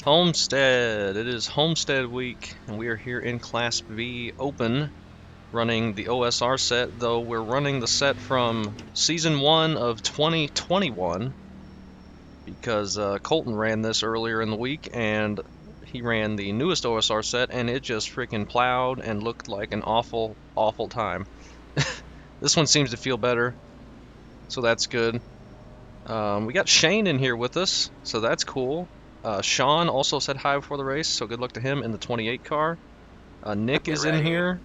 Homestead. It is Homestead week, and we are here in Class V Open running the OSR set, though we're running the set from Season 1 of 2021 because Colton ran this earlier in the week, and he ran the newest OSR set, and it just freaking plowed and looked like an awful, awful time. This one seems to feel better, so that's good. We got Shane in here with us, so that's cool. Sean also said hi before the race, so good luck to him in the 28 car. Nick is in here,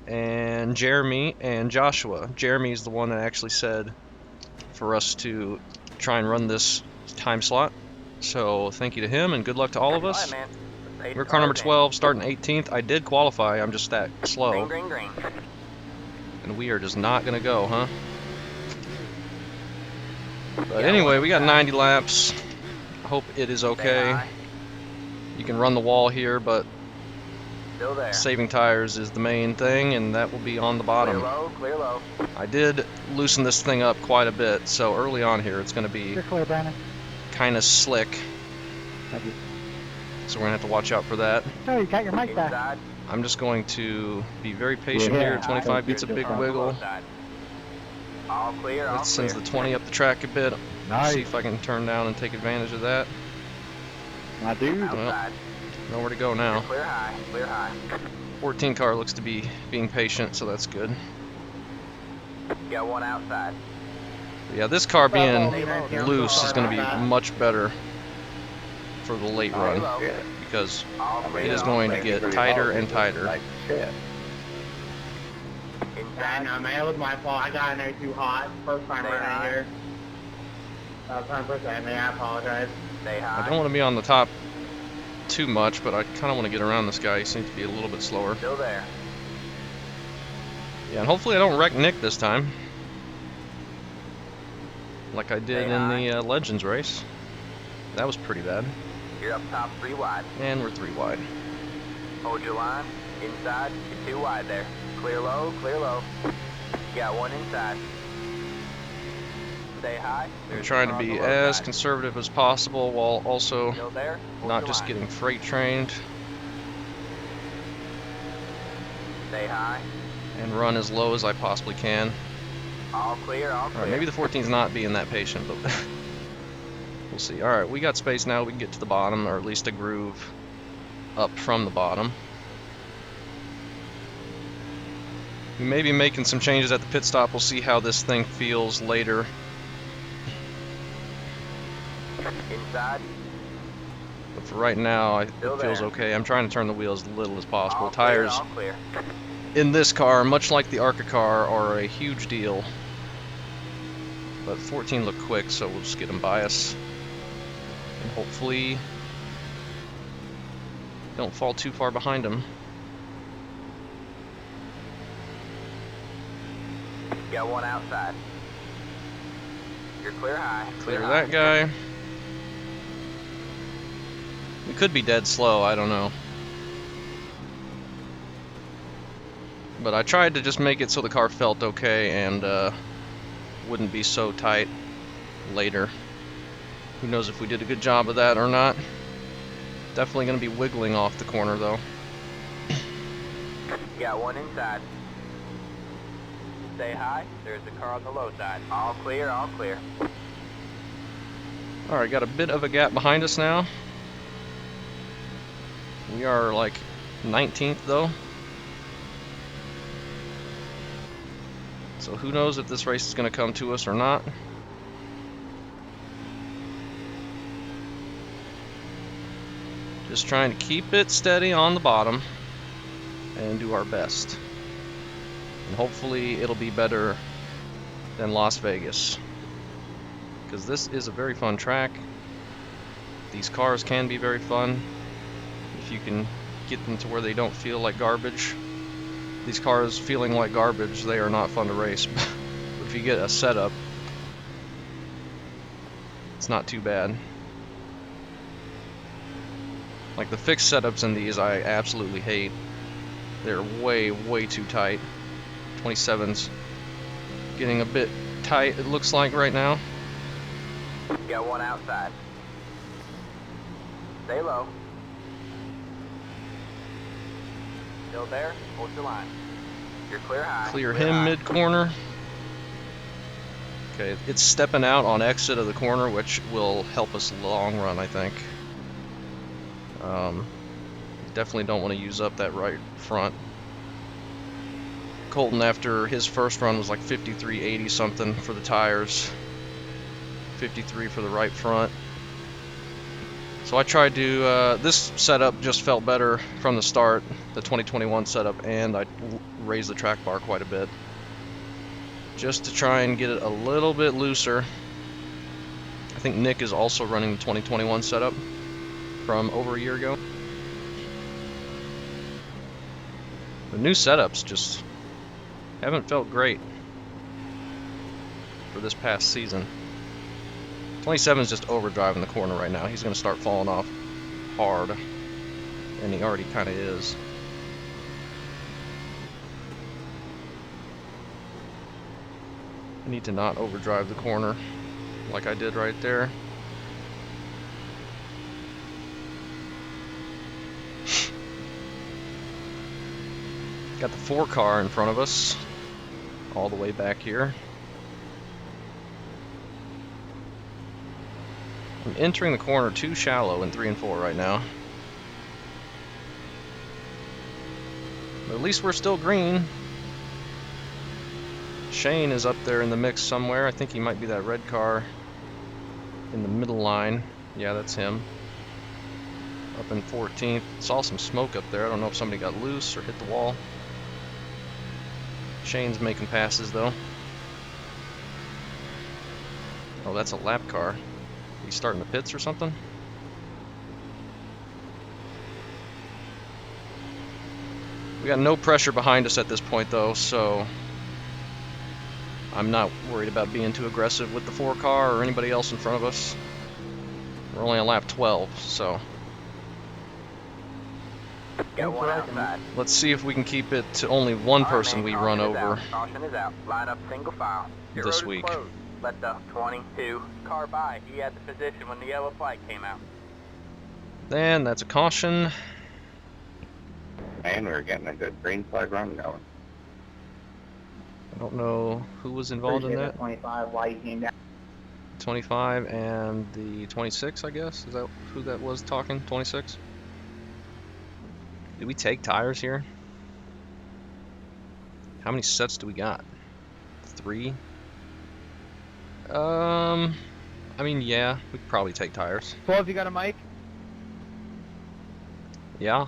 and Jeremy and Joshua. Jeremy's the one that actually said for us to try and run this time slot. So thank you to him, and good luck to all of us. We're car number 12, starting 18th. I did qualify, I'm just that slow. Green. And we are just not going to go, huh? But anyway, we got 90 laps. Hope it is okay. You can run the wall here, but saving tires is the main thing, and that will be on the bottom. Clear low. I did loosen this thing up quite a bit, so early on here it's going to be kind of slick. So we're going to have to watch out for that. Oh, you got your mic back. I'm just going to be very patient here. 25 gets a big wiggle. All clear, all That sends clear. the 20 up the track a bit. Nice. See if I can turn down and take advantage of that. My dude. Outside. Nowhere to go now. Clear high, clear high. 14 car looks to be being patient, so that's good. Got one outside. But yeah, this car being loose is going to be much better for the late run because All clear. it is going to get tighter and tighter. Inside. No, man, it was my fault. I got in there too hot. First time Stay running high. here. 100%, man, I apologize. Stay high. I don't want to be on the top too much, but I kind of want to get around this guy. He seems to be a little bit slower. Still there. Yeah, and hopefully I don't wreck Nick this time, like I did Stay in high. the Legends race. That was pretty bad. You're up top 3 wide. And we're 3 wide. Hold your line. Inside. You're 2 wide there. Clear low, clear low. Got one inside. Stay high. I'm There's trying to the car on be the low as side. conservative as possible while also Still there. Hold not your just line. getting freight trained, Stay high. and run as low as I possibly can. All clear, all clear. Alright, maybe the 14's not being that patient, but we'll see. Alright, we got space now. We can get to the bottom, or at least a groove up from the bottom. We may be making some changes at the pit stop. We'll see how this thing feels later. Inside. But for right now, it Still feels there. okay. I'm trying to turn the wheels as little as possible. All clear, Tires all clear. in this car, much like the ARCA car, are a huge deal. But 14 look quick, so we'll just get them by us. And hopefully don't fall too far behind them. Got one outside. You're clear high. Clear high. that guy. We could be dead slow, I don't know. But I tried to just make it so the car felt okay and wouldn't be so tight later. Who knows if we did a good job of that or not. Definitely going to be wiggling off the corner though. Got one inside. Stay high. There's the car on the low side. All clear, all clear. Alright, got a bit of a gap behind us now. We are like 19th though. So who knows if this race is going to come to us or not. Just trying to keep it steady on the bottom and do our best. And hopefully it'll be better than Las Vegas, because this is a very fun track. These cars can be very fun if you can get them to where they don't feel like garbage. These cars feeling like garbage, they are not fun to race. But if you get a setup, it's not too bad. Like the fixed setups in these I absolutely hate. They're way, way too tight. 27's getting a bit tight, it looks like right now. Got one outside. Stay low. Still there. Hold your line. You're clear high. Clear him high. mid-corner. Okay, it's stepping out on exit of the corner, which will help us long run, I think. Definitely don't want to use up that right front. Colton, after his first run, was like 53.80 something for the tires. 53 for the right front. So I tried to, this setup just felt better from the start, the 2021 setup, and I raised the track bar quite a bit. Just to try and get it a little bit looser. I think Nick is also running the 2021 setup from over a year ago. The new setups just haven't felt great for this past season. 27 is just overdriving the corner right now. He's going to start falling off hard, and he already kind of is. I need to not overdrive the corner like I did right there. Got the 4 car in front of us, all the way back here. I'm entering the corner too shallow in 3 and 4 right now. But at least we're still green. Shane is up there in the mix somewhere. I think he might be that red car in the middle line. Yeah, that's him. Up in 14th. Saw some smoke up there. I don't know if somebody got loose or hit the wall. Shane's making passes though. Oh, that's a lap car. He's starting the pits or something? We got no pressure behind us at this point though, so I'm not worried about being too aggressive with the 4 car or anybody else in front of us. We're only on lap 12, so Get one outside. let's see if we can keep it to only one person we run over Caution is out. Line up single file. Your this road is week. closed. Let the 22 car by. He had the position when the yellow flag came out. Then that's a caution. Man, we're getting a good green flag run going. I don't know who was involved in that. 25 white came down. 25 and the 26, I guess. Is that who that was talking? 26? Did we take tires here? How many sets do we got? 3? I mean, yeah, we could probably take tires. 12, you got a mic? Yeah.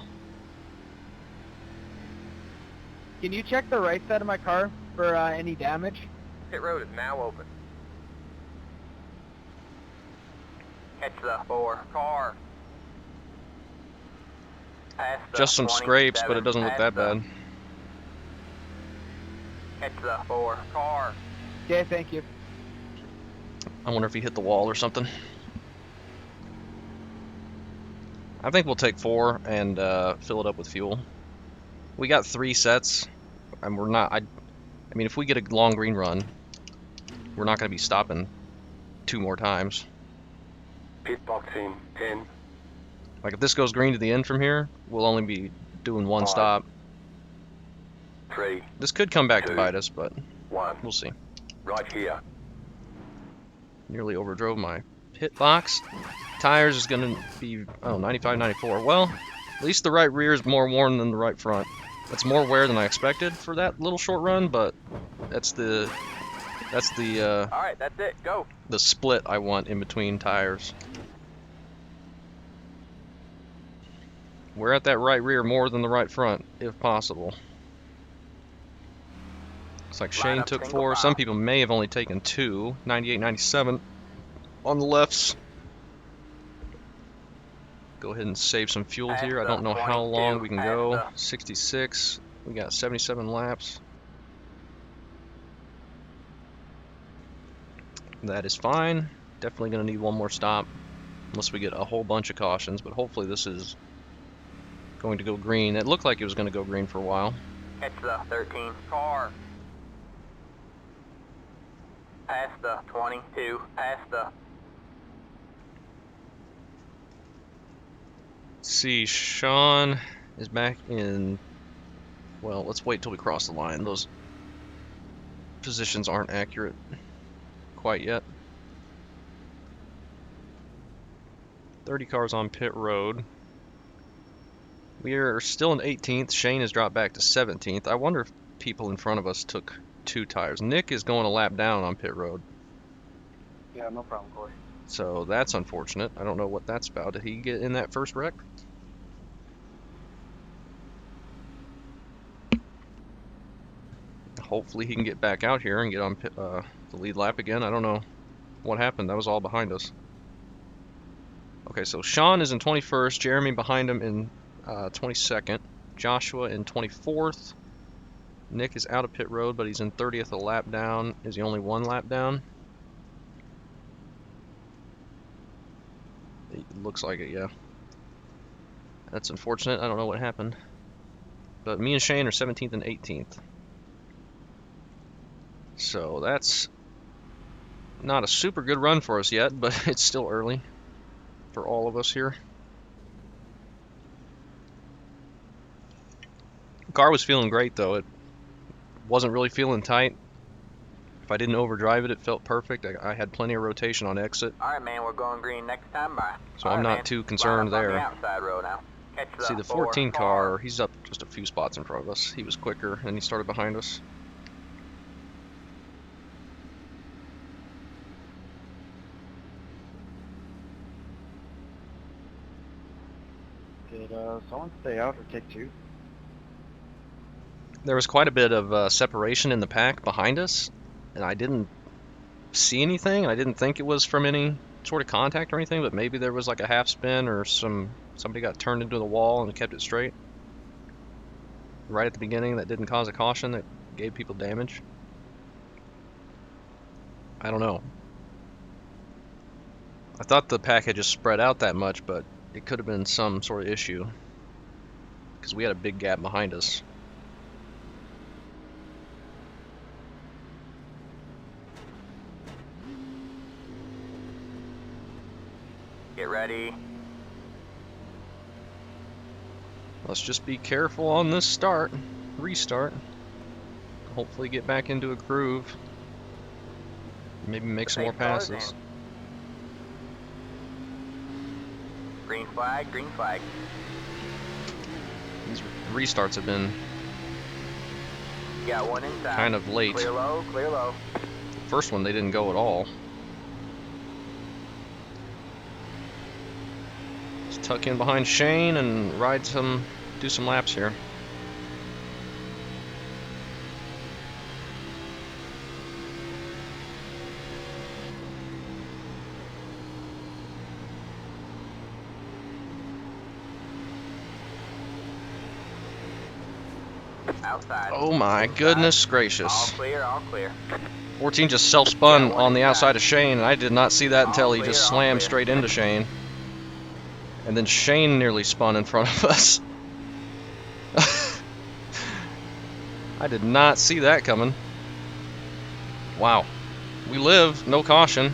Can you check the right side of my car for any damage? Pit road is now open. Catch the 4 car. Past the Just some scrapes, but it doesn't look that 27, bad. Catch the 4 car. Okay, thank you. I wonder if he hit the wall or something. I think we'll take 4 and fill it up with fuel. We got 3 sets, and we're not. I mean, if we get a long green run, we're not going to be stopping 2 more times. Pit boxing 10. Like if this goes green to the end from here, we'll only be doing 1 5, stop. 3, This could come back to 2, bite us, but 1. we'll see. Right here. Nearly overdrove my pit box. Tires is going to be, 95, 94. Well, at least the right rear is more worn than the right front. That's more wear than I expected for that little short run, but that's the All right, that's it. Go. the split I want in between tires. We're at that right rear more than the right front, if possible. Looks like Line Shane up took single 4. file. Some people may have only taken 2. 98, 97 on the lefts. Go ahead and save some fuel here. I don't know how long we can go. 66. We got 77 laps. That is fine. Definitely going to need 1 more stop. Unless we get a whole bunch of cautions. But hopefully this is going to go green. It looked like it was going to go green for a while. Catch the 13 car. Past the 22. Past the Let's see, Sean is back in. Well, let's wait till we cross the line. Those positions aren't accurate quite yet. 30 cars on pit road. We are still in 18th. Shane has dropped back to 17th. I wonder if people in front of us took 2 tires. Nick is going a lap down on pit road. Yeah, no problem, Corey. So that's unfortunate. I don't know what that's about. Did he get in that first wreck? Hopefully he can get back out here and get on the lead lap again. I don't know what happened. That was all behind us. Okay, so Sean is in 21st. Jeremy behind him in 22nd. Joshua in 24th. Nick is out of pit road, but he's in 30th, a lap down. Is he only 1 lap down? It looks like it, yeah. That's unfortunate. I don't know what happened. But me and Shane are 17th and 18th. So that's not a super good run for us yet, but it's still early for all of us here. The car was feeling great though. It wasn't really feeling tight. If I didn't overdrive it, it felt perfect. I had plenty of rotation on exit. Alright, man, we're going green next time. Bye. So I'm not too concerned Line up on there. the outside row now. Catch See, the 14 car, he's up just a few spots in front of us. He was quicker and he started behind us. Did someone stay out or take 2? There was quite a bit of separation in the pack behind us, and I didn't see anything. I didn't think it was from any sort of contact or anything, but maybe there was like a half spin or somebody got turned into the wall and kept it straight right at the beginning. That didn't cause a caution that gave people damage. I don't know. I thought the pack had just spread out that much, but it could have been some sort of issue because we had a big gap behind us. Get ready. Let's just be careful on this restart. Hopefully get back into a groove. Maybe make some more passes. Green flag, green flag. These restarts have been You got 1 inside. kind of late. Clear low, clear low. The first one they didn't go at all. Let's tuck in behind Shane and do some laps here. Outside. Oh my Inside. goodness All gracious. clear, all clear. 14 just self-spun Yeah, one on the inside. outside of Shane, and I did not see that until All he clear, just all slammed clear. straight into Shane. And then Shane nearly spun in front of us. I did not see that coming. Wow. We live, no caution.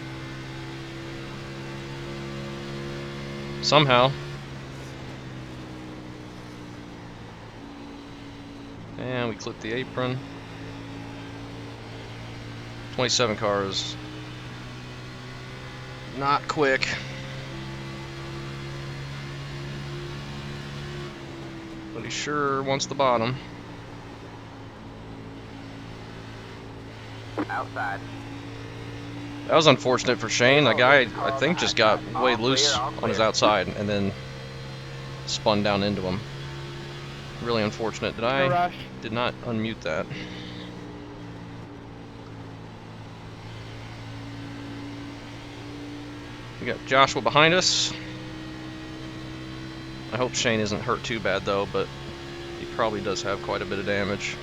Somehow. And we clipped the apron. 27 cars. Not quick. But he sure wants the bottom. Outside. That was unfortunate for Shane. The guy, I think, just got way loose on his outside and then spun down into him. Really unfortunate. Did not unmute that. We got Joshua behind us. I hope Shane isn't hurt too bad though, but he probably does have quite a bit of damage.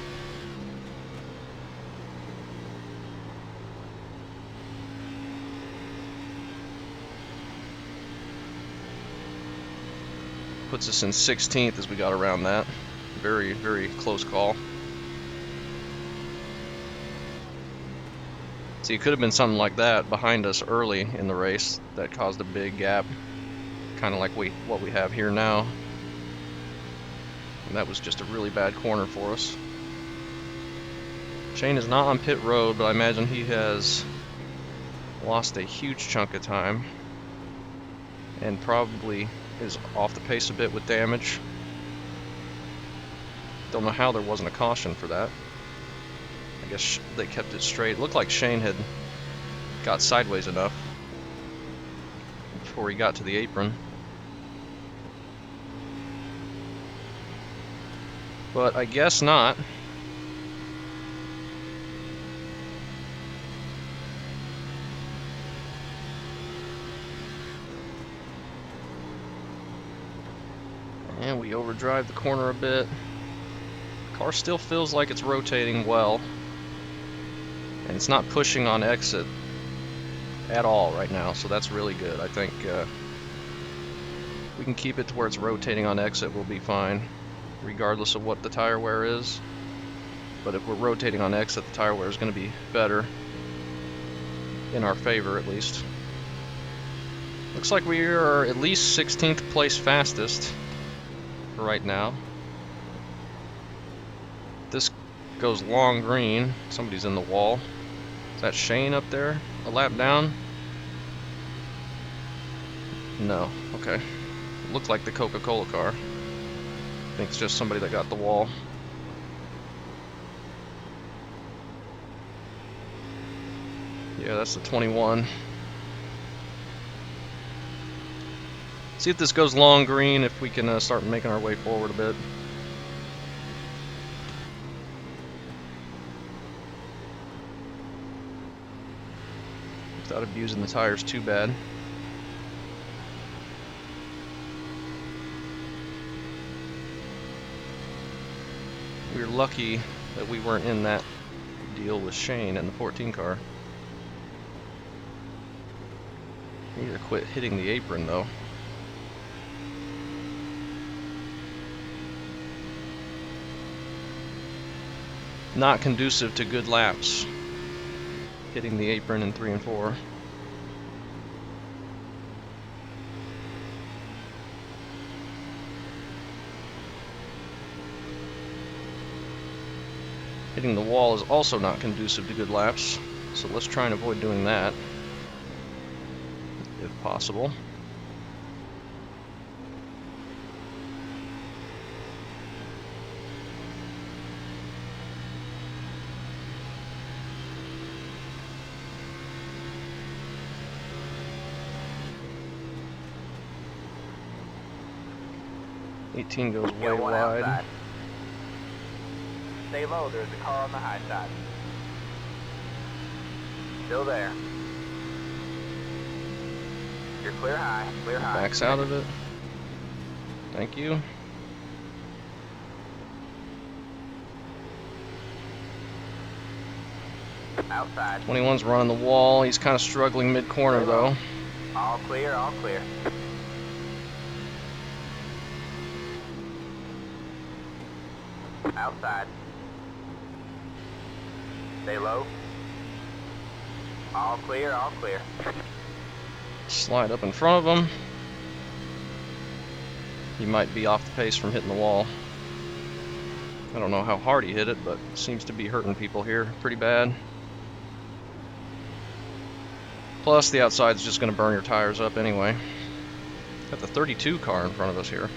Puts us in 16th as we got around that. Very, very close call. See, it could have been something like that behind us early in the race that caused a big gap. kind of like what we have here now. And that was just a really bad corner for us. Shane is not on pit road, but I imagine he has lost a huge chunk of time and probably is off the pace a bit with damage. Don't know how there wasn't a caution for that. I guess they kept it straight. It looked like Shane had got sideways enough before he got to the apron. But I guess not. And we overdrive the corner a bit. Car still feels like it's rotating well. And it's not pushing on exit at all right now, so that's really good. I think we can keep it to where it's rotating on exit, we'll be fine, regardless of what the tire wear is. But if we're rotating on exit, the tire wear is going to be better, in our favor at least. Looks like we are at least 16th place fastest for right now. This goes long green. Somebody's in the wall. Is that Shane up there? A lap down? No. Okay. It looked like the Coca-Cola car. I think it's just somebody that got the wall. Yeah, that's the 21. See if this goes long green, if we can start making our way forward a bit. Without abusing the tires too bad. We're lucky that we weren't in that deal with Shane in the 14 car. We need to quit hitting the apron though. Not conducive to good laps, hitting the apron in 3 and 4. Hitting the wall is also not conducive to good laps, so let's try and avoid doing that, if possible. '18 goes way Get one wide. outside. Stay low, there's a car on the high side. Still there. You're clear high, clear high. Backs out of it. Thank you. Outside. 21's running the wall. He's kind of struggling mid-corner though. All clear, all clear. Outside. Stay low. All clear, all clear. Slide up in front of him. He might be off the pace from hitting the wall. I don't know how hard he hit it, but it seems to be hurting people here pretty bad. Plus, the outside's just going to burn your tires up anyway. Got the 32 car in front of us here.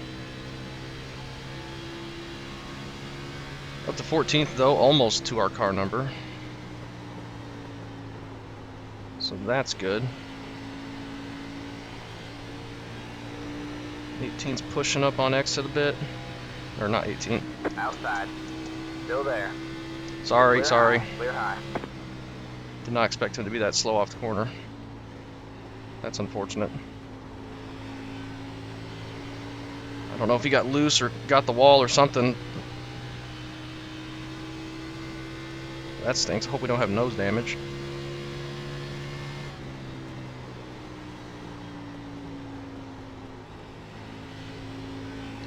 Up to 14th though, almost to our car number. So that's good. 18's pushing up on exit a bit. Or not 18. Outside. Still there. Sorry, Clear sorry. High, clear high. Did not expect him to be that slow off the corner. That's unfortunate. I don't know if he got loose or got the wall or something. That stinks. I hope we don't have nose damage.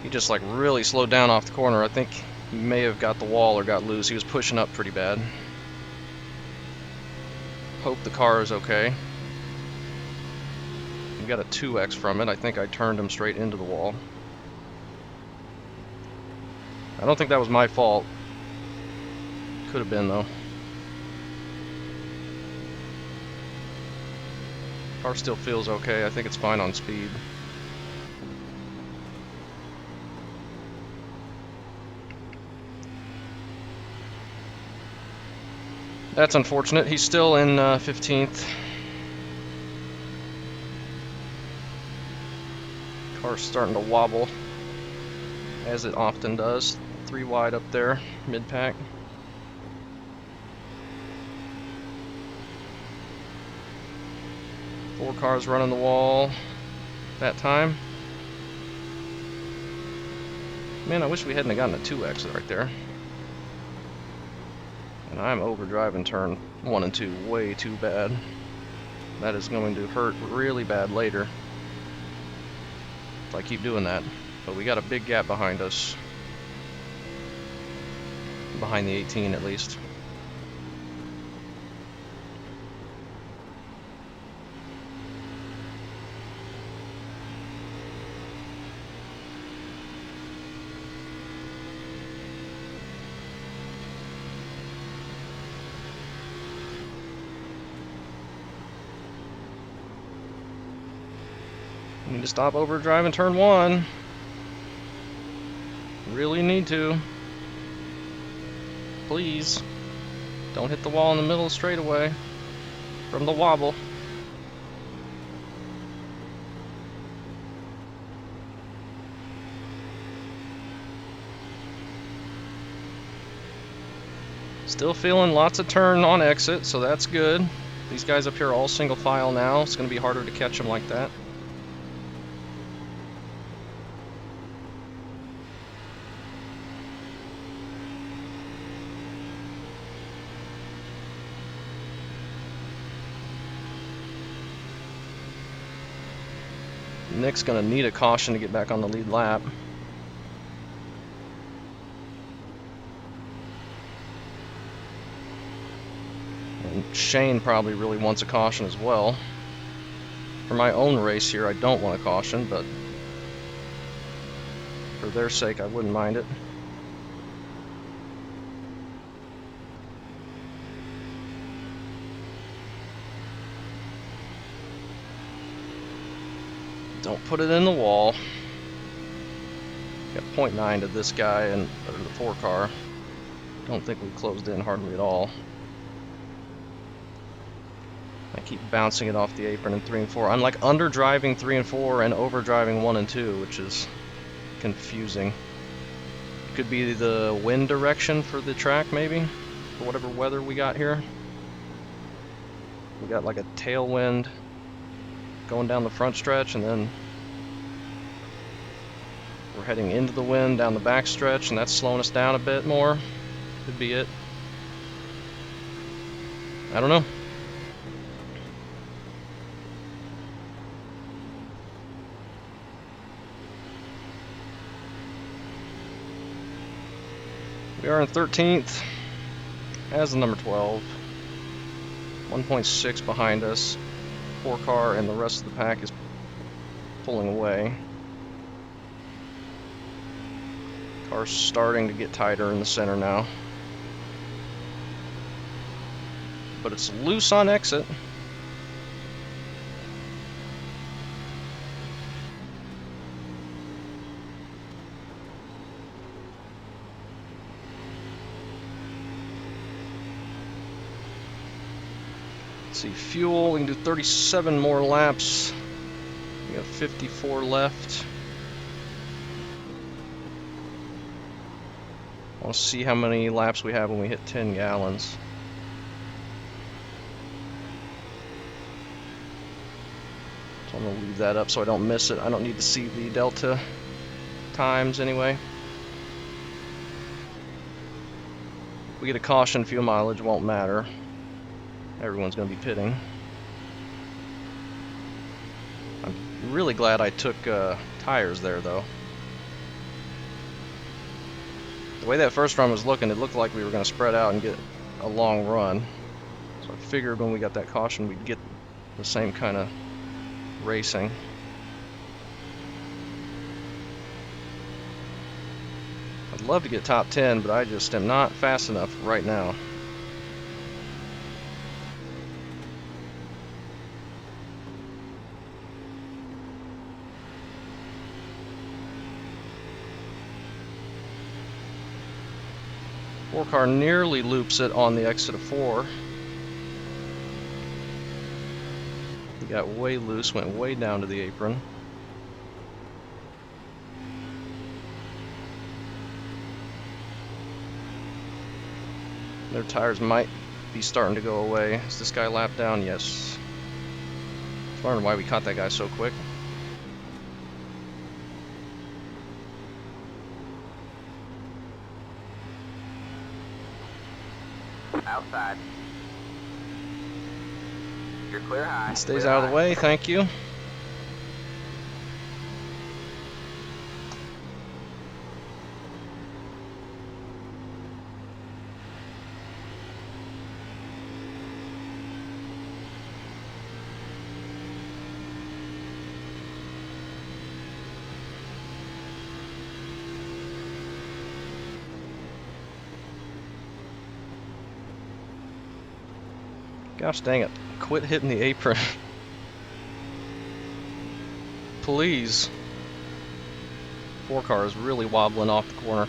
He just like really slowed down off the corner. I think he may have got the wall or got loose. He was pushing up pretty bad. Hope the car is okay. We got a 2X from it. I think I turned him straight into the wall. I don't think that was my fault. Could have been, though. Car still feels okay. I think it's fine on speed. That's unfortunate. He's still in 15th. Car's starting to wobble, as it often does. 3 wide up there, mid-pack. Four cars running the wall that time. Man, I wish we hadn't gotten a 2X right there. And I'm overdriving turn 1 and 2 way too bad. That is going to hurt really bad later if I keep doing that. But we got a big gap behind us. Behind the 18 at least. Need to stop overdriving turn 1. Really need to. Please. Don't hit the wall in the middle of the straightaway from the wobble. Still feeling lots of turn on exit, so that's good. These guys up here are all single file now. It's going to be harder to catch them like that. Nick's going to need a caution to get back on the lead lap. And Shane probably really wants a caution as well. For my own race here, I don't want a caution, but for their sake, I wouldn't mind it. Don't put it in the wall. Got 0.9 to this guy and the 4 car. Don't think we closed in hardly at all. I keep bouncing it off the apron in 3 and 4. I'm like underdriving 3 and 4 and overdriving 1 and 2, which is confusing. Could be the wind direction for the track, maybe, for whatever weather we got here. We got like a tailwind going down the front stretch, and then we're heading into the wind down the back stretch, and that's slowing us down a bit more. Could be it. I don't know. We are in 13th as the number 12. 1.6 behind us. 4 car and the rest of the pack is pulling away. Car's starting to get tighter in the center now. But it's loose on exit. See, fuel, we can do 37 more laps. We have 54 left. I want to see how many laps we have when we hit 10 gallons. So I'm going to leave that up so I don't miss it. I don't need to see the delta times anyway. If we get a caution, fuel mileage won't matter. Everyone's going to be pitting. I'm really glad I took tires there, though. The way that first run was looking, it looked like we were going to spread out and get a long run. So I figured when we got that caution, we'd get the same kind of racing. I'd love to get top 10, but I just am not fast enough right now. Four car nearly loops it on the exit of 4. He got way loose, went way down to the apron. Their tires might be starting to go away. Is this guy lapped down? Yes. I was wondering why we caught that guy so quick. Outside. You're clear high. He stays clear out of the high. way, thank you. Gosh dang it. Quit hitting the apron. Please. 4 car is really wobbling off the corner.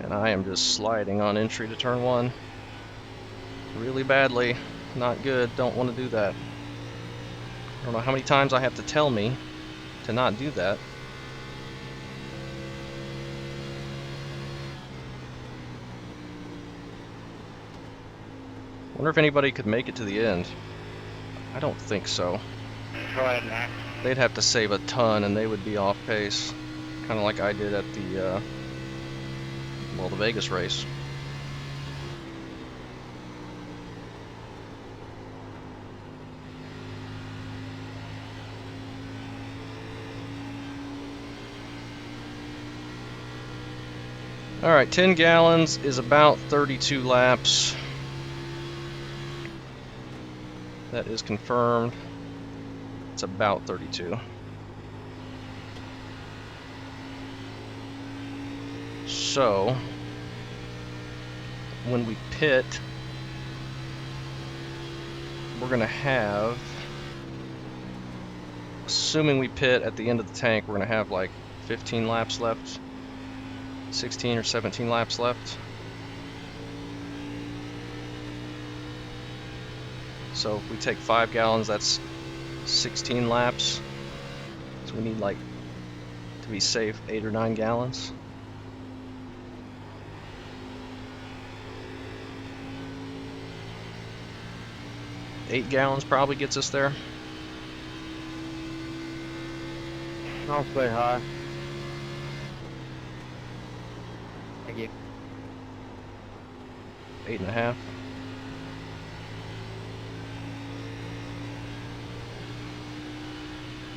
And I am just sliding on entry to turn 1. Really badly. Not good. Don't want to do that. I don't know how many times I have to tell me to not do that. Wonder if anybody could make it to the end. I don't think so. Go ahead, Max. They'd have to save a ton and they would be off pace. Kind of like I did at the, the Vegas race. Alright, 10 gallons is about 32 laps. That is confirmed. It's about 32. So, when we pit, we're going to have, assuming we pit at the end of the tank, we're going to have like 15 laps left, 16 or 17 laps left. So if we take 5 gallons, that's 16 laps. So we need, like, to be safe, 8 or 9 gallons. Eight gallons probably gets us there. I'll say hi. Thank you. 8.5.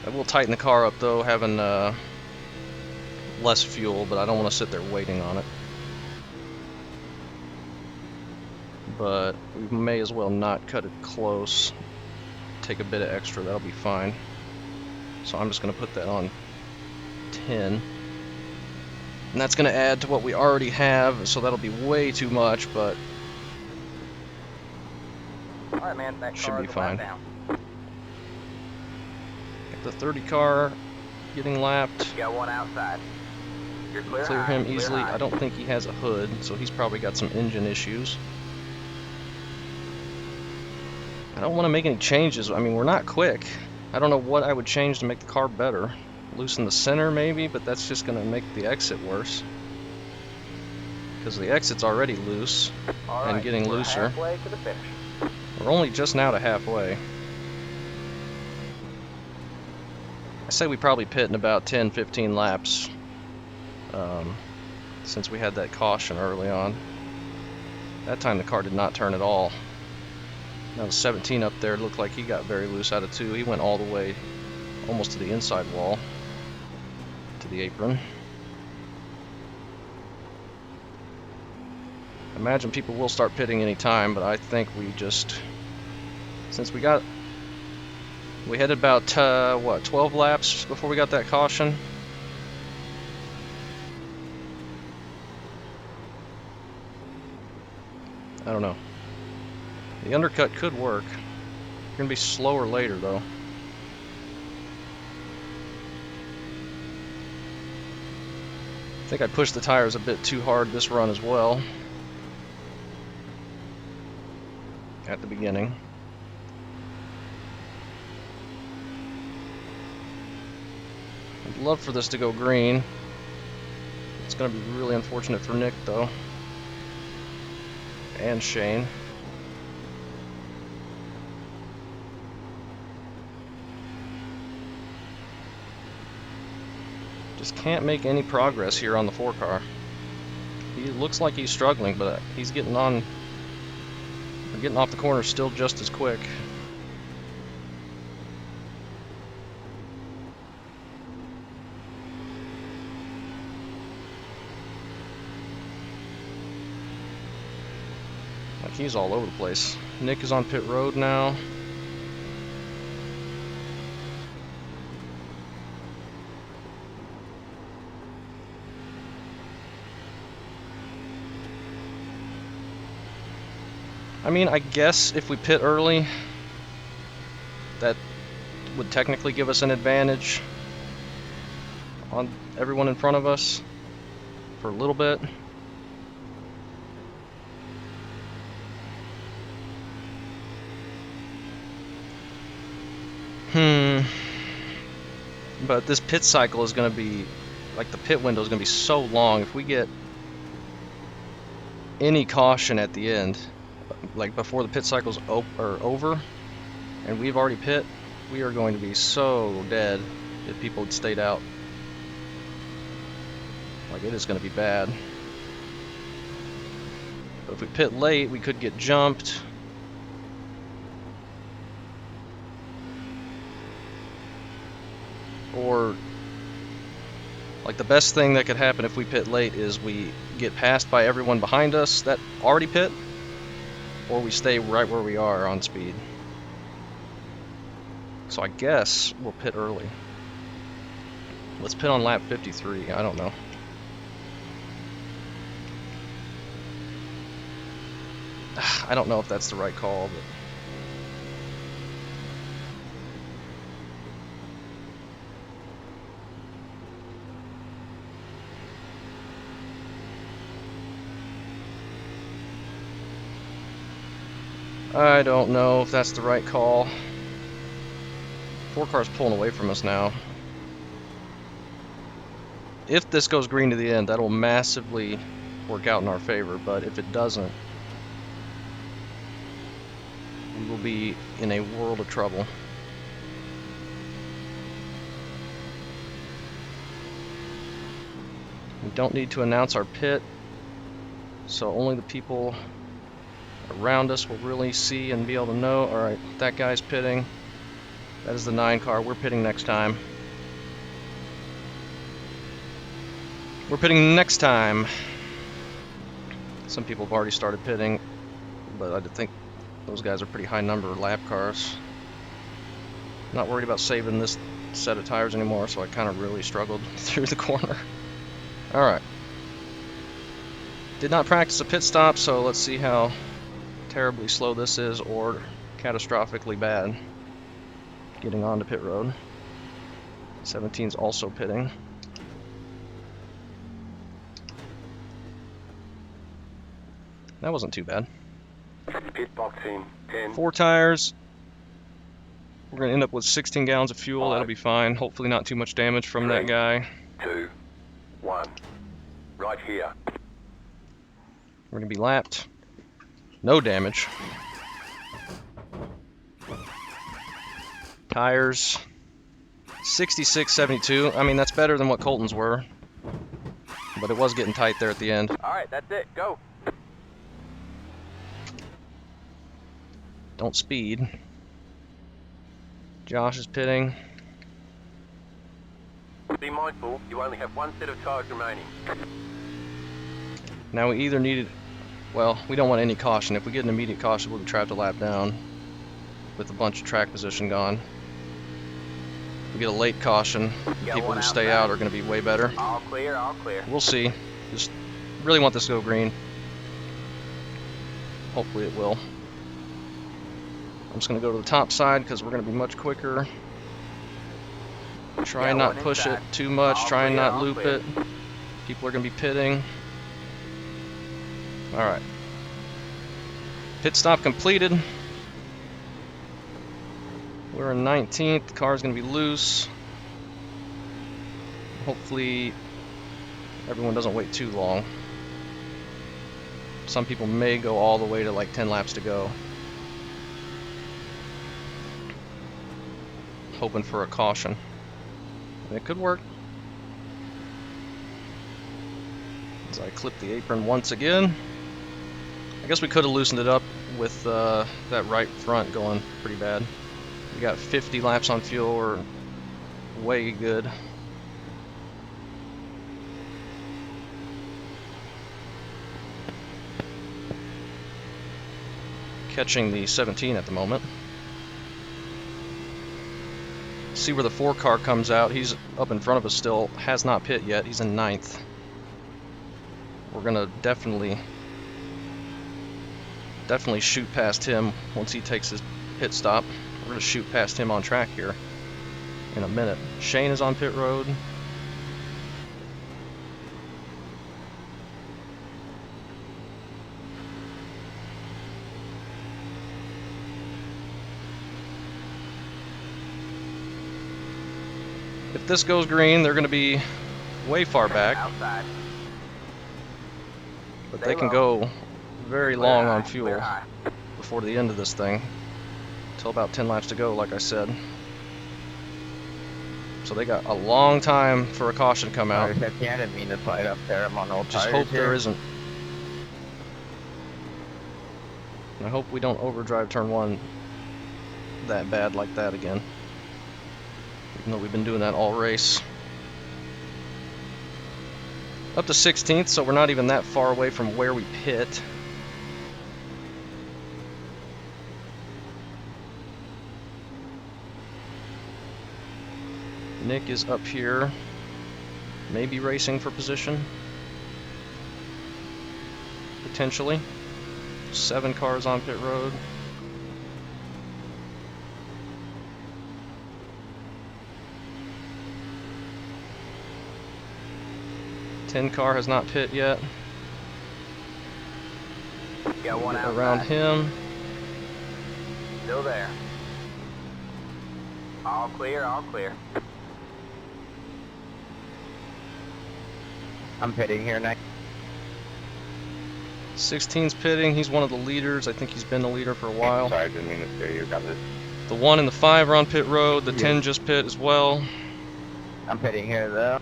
I will tighten the car up though, having less fuel, but I don't want to sit there waiting on it. But we may as well not cut it close. Take a bit of extra, that'll be fine. So I'm just going to put that on 10. And that's going to add to what we already have, so that'll be way too much, but Alright, man. That should car be is a lap fine. down. The 30 car getting lapped. You got one outside. You're clear Clear high, him clear easily. high. I don't think he has a hood, so he's probably got some engine issues. I don't want to make any changes. I mean, we're not quick. I don't know what I would change to make the car better. Loosen the center maybe, but that's just going to make the exit worse. Because the exit's already loose All and right, getting we're looser. halfway to the finish. We're only just now to halfway. I say we probably pit in about 10-15 laps, since we had that caution early on. That time the car did not turn at all. Now the 17 up there looked like he got very loose out of 2. He went all the way almost to the inside wall, to the apron. I imagine people will start pitting any time, but I think we just, since we headed about, what, 12 laps before we got that caution? I don't know. The undercut could work. It's gonna be slower later, though. I think I pushed the tires a bit too hard this run as well. At the beginning. I'd love for this to go green. It's gonna be really unfortunate for Nick, though. And Shane. Just can't make any progress here on the 4-car. He looks like he's struggling, but he's getting on. Getting off the corner still just as quick. Like he's all over the place. Nick is on pit road now. I mean, I guess if we pit early, that would technically give us an advantage on everyone in front of us for a little bit. But this pit cycle is going to be, like the pit window is going to be so long. If we get any caution at the end, like before the pit cycle's over, and we've already pit, we are going to be so dead if people had stayed out. Like, it is going to be bad. But if we pit late, we could get jumped. Or, like, the best thing that could happen if we pit late is we get passed by everyone behind us that already pit, or we stay right where we are on speed. So I guess we'll pit early. Let's pit on lap 53. I don't know. I don't know if that's the right call, but I don't know if that's the right call. 4 cars pulling away from us now. If this goes green to the end, that'll massively work out in our favor, but if it doesn't, we will be in a world of trouble. We don't need to announce our pit, so only the people around us will really see and be able to know, alright, that guy's pitting. That is the 9 car. We're pitting next time. We're pitting next time. Some people have already started pitting, but I think those guys are pretty high number lap cars. Not worried about saving this set of tires anymore, so I kind of really struggled through the corner. Alright. Did not practice a pit stop, so let's see how terribly slow this is or catastrophically bad. Getting onto pit road. 17's also pitting. That wasn't too bad. Pit box in 10. 4 tires. We're going to end up with 16 gallons of fuel. 5, That'll be fine. Hopefully not too much damage from 3, that guy. 2, 1. Right here. We're going to be lapped. No damage. Tires. 66.72. I mean, that's better than what Colton's were. But it was getting tight there at the end. Alright, that's it. Go. Don't speed. Josh is pitting. Be mindful, you only have one set of tires remaining. Now we either need Well, we don't want any caution. If we get an immediate caution, we'll be trapped a lap down with a bunch of track position gone. If we get a late caution, the Got people one who stay outside. out are going to be way better. All clear, all clear. We'll see. Just really want this to go green. Hopefully it will. I'm just going to go to the top side because we're going to be much quicker. Try and not push it too much. Try and not loop it. People are going to be pitting. Alright. Pit stop completed. We're in 19th. The car's going to be loose. Hopefully everyone doesn't wait too long. Some people may go all the way to like 10 laps to go. Hoping for a caution. And it could work. As I clip the apron once again. I guess we could have loosened it up with that right front going pretty bad. We got 50 laps on fuel. We're way good. Catching the 17 at the moment. See where the 4 car comes out. He's up in front of us still. Has not pit yet. He's in 9th. We're gonna definitely shoot past him once he takes his pit stop. We're gonna shoot past him on track here in a minute. Shane is on pit road. If this goes green, they're going to be way far back. Outside. But they can go very long on fuel before the end of this thing. Until about 10 laps to go, like I said. So they got a long time for a caution to come out. I didn't mean to slide up there. I'm on old Just tires hope here. there isn't. I hope we don't overdrive turn 1 that bad like that again. Even though we've been doing that all race. Up to 16th, so we're not even that far away from where we pit. Nick is up here, maybe racing for position. Potentially. 7 cars on pit road. Car has not pit yet. Got one outside. Around him. Still there. All clear, all clear. I'm pitting here next. 16's pitting. He's one of the leaders. I think he's been the leader for a while. Sorry, I didn't mean to steer you. Got this. The 1 and the 5 are on pit road. The 10 just pit as well. I'm pitting here though.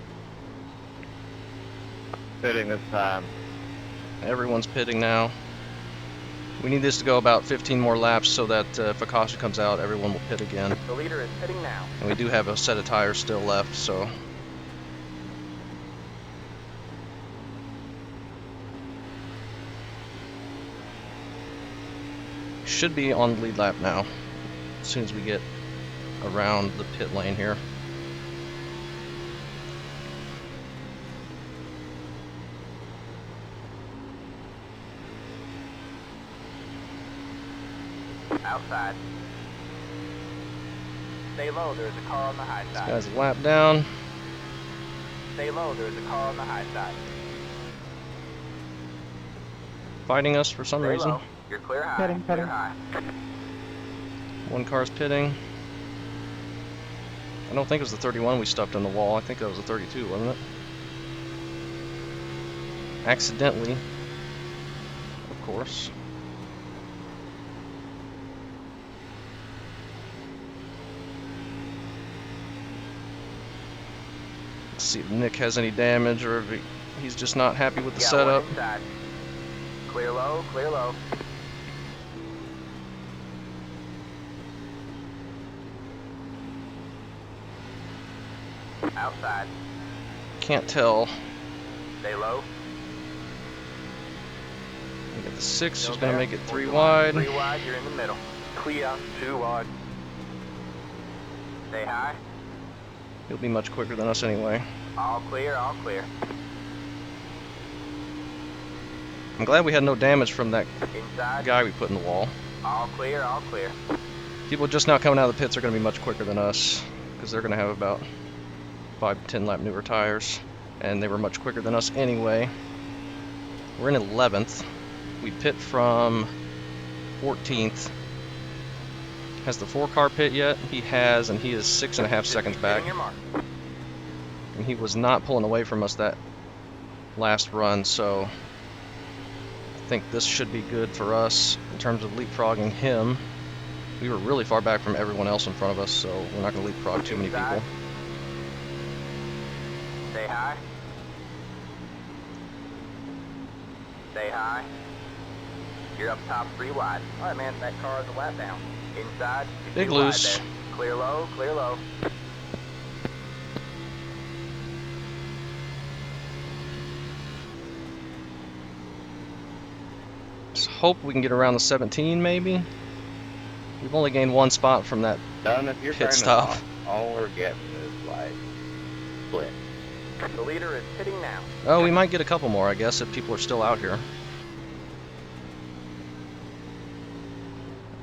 Pitting this time. Everyone's pitting now. We need this to go about 15 more laps so that if a caution comes out, everyone will pit again. The leader is pitting now. And we do have a set of tires still left, so. Should be on the lead lap now, as soon as we get around the pit lane here. Outside. Stay low, there's a car on the high This side. guy's a lap down. Stay low, there's a car on the high side. Fighting us for some Stay reason. low. You're clear high. Pitting, Clear pitting. high. 1 car's pitting. I don't think it was the 31 we stuffed on the wall. I think that was the 32, wasn't it? Accidentally, of course. Let's see if Nick has any damage or if he's just not happy with the Got setup. one inside. Clear low, clear low. Outside. Can't tell. Stay low. We But the 6 Still is going to there? make it Hold 3 your line. wide. 3 wide, you're in the middle. Clear, 2 wide. Stay high. He'll be much quicker than us anyway. All clear, all clear. I'm glad we had no damage from that Inside. guy we put in the wall. All clear, all clear. People just now coming out of the pits are going to be much quicker than us because they're going to have about 5 to 10 lap newer tires, and they were much quicker than us anyway. We're in 11th. We pit from 14th. Has the 4-car pit yet? He has, and he is 6.5 seconds back. Hitting your mark. And he was not pulling away from us that last run, so I think this should be good for us in terms of leapfrogging him. We were really far back from everyone else in front of us, so we're not going to leapfrog too many people. Stay high. Stay high. You're up top 3 wide. All right, man, that car is a lap down. Inside. You're Big 2 wide loose. there. Clear low, clear low. Just hope we can get around the 17 maybe. We've only gained 1 spot from that. Done if you're Pit turning stop. off. All we're getting is like split. The leader is pitting now. Oh, we might get a couple more, I guess, if people are still out here.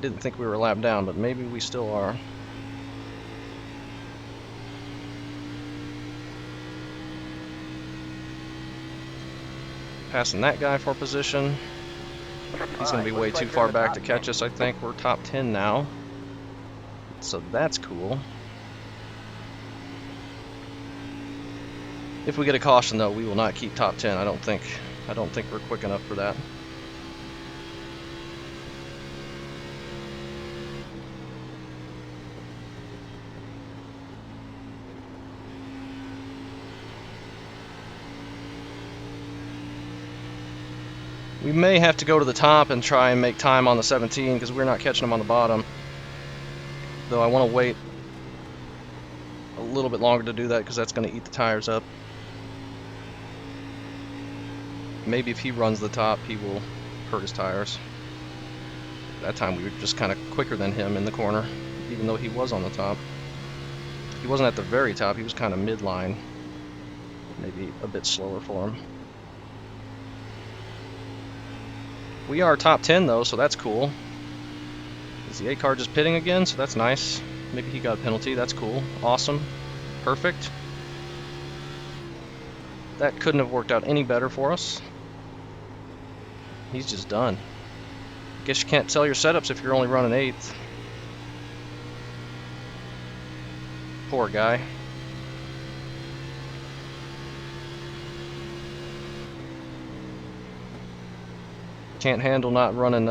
Didn't think we were a lap down, but maybe we still are. Passing that guy for position. He's going to be way too far back to catch us, I think. We're top 10 now. So that's cool. If we get a caution, though, we will not keep top 10. I don't think we're quick enough for that. We may have to go to the top and try and make time on the 17 because we're not catching them on the bottom. Though I want to wait a little bit longer to do that because that's going to eat the tires up. Maybe if he runs the top, he will hurt his tires. That time we were just kind of quicker than him in the corner, even though he was on the top. He wasn't at the very top, he was kind of midline. Maybe a bit slower for him. We are top 10 though, so that's cool. Is the 8 car just pitting again? So that's nice. Maybe he got a penalty, that's cool. Awesome. Perfect. That couldn't have worked out any better for us. He's just done. Guess you can't sell your setups if you're only running 8th. Poor guy. Can't handle not running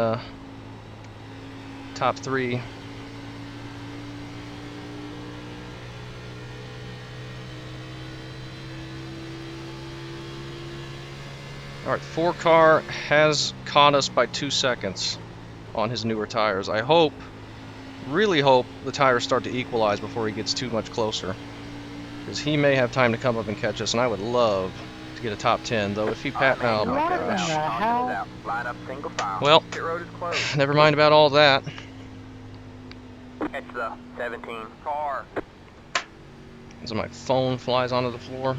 top 3. Alright, 4 car has caught us by 2 seconds on his newer tires. I hope, really hope, the tires start to equalize before he gets too much closer. Because he may have time to come up and catch us, and I would love to get a top 10, though if he oh my What in the gosh. hell? Line up single file. Well, Pit road is closed. never mind about all that. Catch the 17 car. So my phone flies onto the floor.